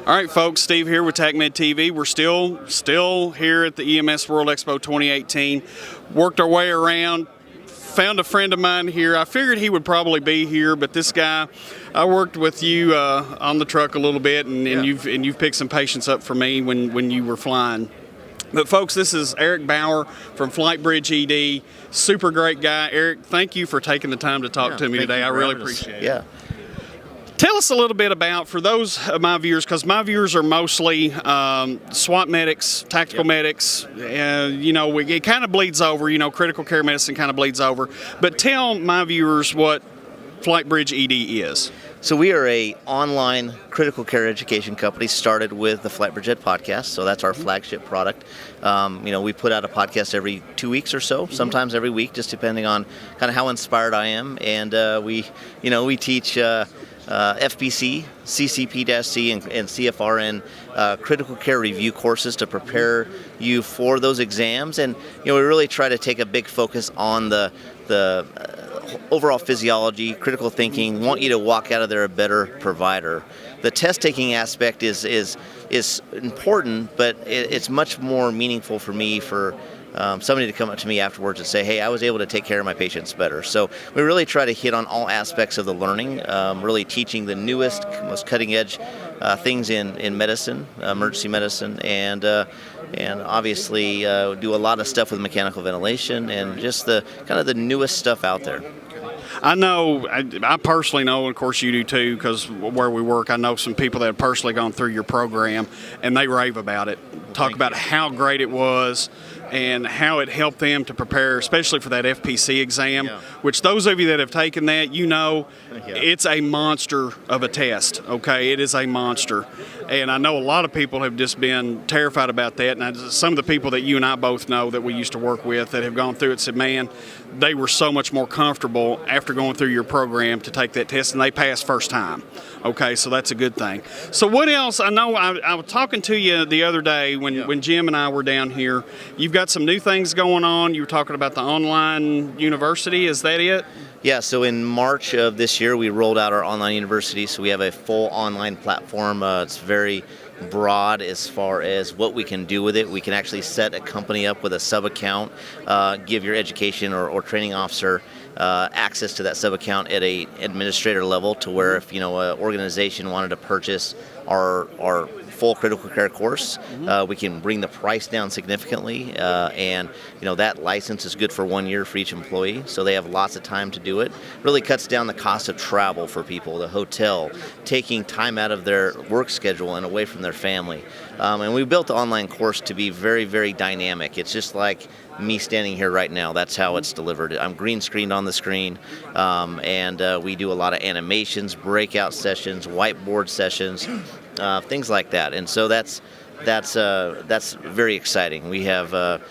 All right, folks, Steve here with TacMed TV. We're still here at the EMS World Expo 2018. Worked our way around, found a friend of mine here. I figured he would probably be here, but this guy, I worked with you on the truck a little bit, and you've picked some patients up for me when you were flying. But folks, this is Eric Bauer from FlightBridgeED. Super great guy. Eric, thank you for taking the time to talk to me today. I really appreciate it. Yeah. Tell us a little bit about, for those of my viewers, because my viewers are mostly SWAT medics, tactical medics. It kind of bleeds over. Critical care medicine kind of bleeds over. But tell my viewers what FlightBridgeED is. So we are a online critical care education company. Started with the FlightBridgeED podcast, so that's our flagship product. We put out a podcast every 2 weeks or so, sometimes every week, just depending on kind of how inspired I am. And we teach FPC, CCP-C, and CFRN critical care review courses to prepare you for those exams. And we really try to take a big focus on the overall physiology, critical thinking. Want you to walk out of there a better provider. The test taking aspect is important, but it's much more meaningful for me for somebody to come up to me afterwards and say, hey, I was able to take care of my patients better. So we really try to hit on all aspects of the learning, really teaching the newest, most cutting edge things in medicine, emergency medicine, and obviously do a lot of stuff with mechanical ventilation and just the kind of the newest stuff out there. I know, I personally know, and of course you do too, because where we work, I know some people that have personally gone through your program, and they rave about it. Talk about how great it was and how it helped them to prepare, especially for that FPC exam, which those of you that have taken that, it's a monster of a test, okay? It is a monster. And I know a lot of people have just been terrified about that. And some of the people that you and I both know that we used to work with that have gone through it said, man, they were so much more comfortable after going through your program to take that test, and they passed first time. Okay, so that's a good thing. So what else? I know I was talking to you the other day when Jim and I were down here. You've got some new things going on. You were talking about the online university. Is that it? Yeah, so in March of this year, we rolled out our online university. So we have a full online platform. It's very broad as far as what we can do with it. We can actually set a company up with a sub-account, give your education or training officer access to that sub-account at a administrator level, to where if an organization wanted to purchase our full critical care course, we can bring the price down significantly, and that license is good for 1 year for each employee, so they have lots of time to do it. Really cuts down the cost of travel for people, the hotel, taking time out of their work schedule and away from their family. And we built the online course to be very, very dynamic. It's just like me standing here right now. That's how it's delivered. I'm green screened on the screen, and we do a lot of animations, breakout sessions, whiteboard sessions, things like that. And so that's very exciting. We have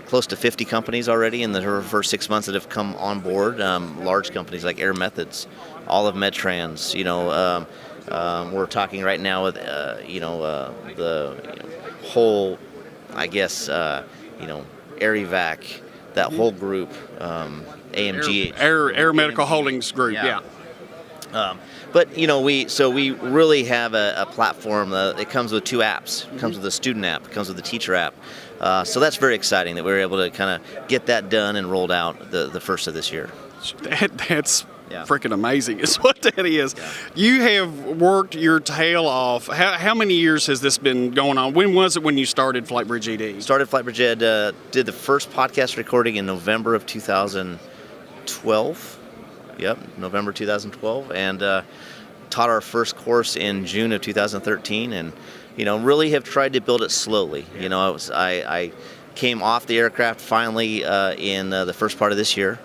close to 50 companies already in the first 6 months that have come on board. Large companies like Air Methods, Olive Medtrans. We're talking right now with the whole, AirEvac, that whole group, AMG, Air Medical Holdings Group, yeah. But we really have a platform. It comes with two apps. It comes with a student app. It comes with a teacher app. So that's very exciting that we were able to kind of get that done and rolled out the first of this year. That's freaking amazing is what that is. Yeah. You have worked your tail off. How many years has this been going on? When was it when you started FlightBridgeED? Started FlightBridgeED, did the first podcast recording in November of 2012. Yep, November 2012, and taught our first course in June of 2013, and really have tried to build it slowly. I came off the aircraft finally in the first part of this year,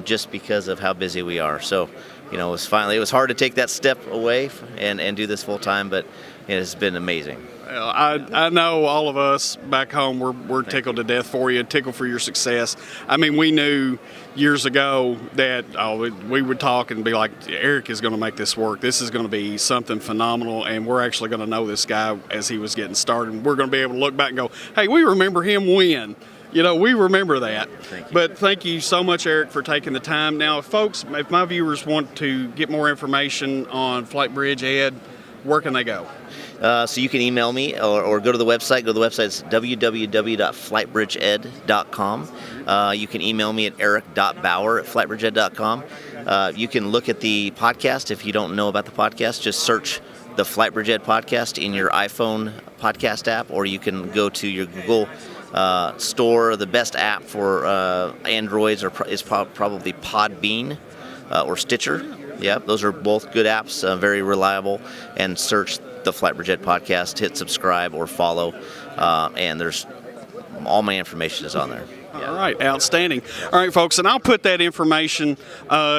just because of how busy we are. So, it was hard to take that step away and do this full time, but it has been amazing. Well, I know all of us back home, we're tickled to death for you, tickled for your success. I mean, we knew years ago that we would talk and be like, Eric is going to make this work. This is going to be something phenomenal, and we're actually going to know this guy as he was getting started. We're going to be able to look back and go, hey, we remember him when. We remember that. Thank you. But thank you so much, Eric, for taking the time. Now, folks, if my viewers want to get more information on FlightBridgeED, where can they go? So you can email me or go to the website. Go to the website. It's www.FlightBridgeED.com. You can email me at eric.bauer@FlightBridgeED.com. You can look at the podcast. If you don't know about the podcast, just search the FlightBridgeED podcast in your iPhone podcast app, or you can go to your Google store. The best app for Androids is probably Podbean or Stitcher. Yeah, those are both good apps, very reliable. And search the FlightBridgeED podcast, hit subscribe or follow, and there's all my information is on there. Yeah. All right, outstanding. All right, folks, and I'll put that information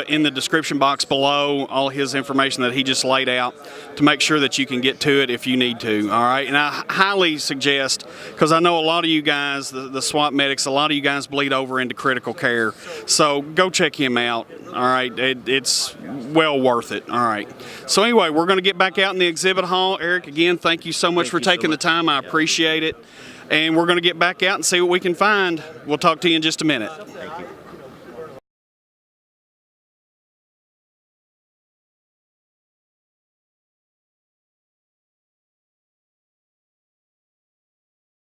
in the description box below, all his information that he just laid out, to make sure that you can get to it if you need to. All right, and I highly suggest, because I know a lot of you guys, the SWAT medics, a lot of you guys bleed over into critical care, so go check him out. All right, it's well worth it. All right. So anyway, we're going to get back out in the exhibit hall. Eric, again, thank you so much for taking the time. I appreciate it. And we're going to get back out and see what we can find. We'll talk to you in just a minute.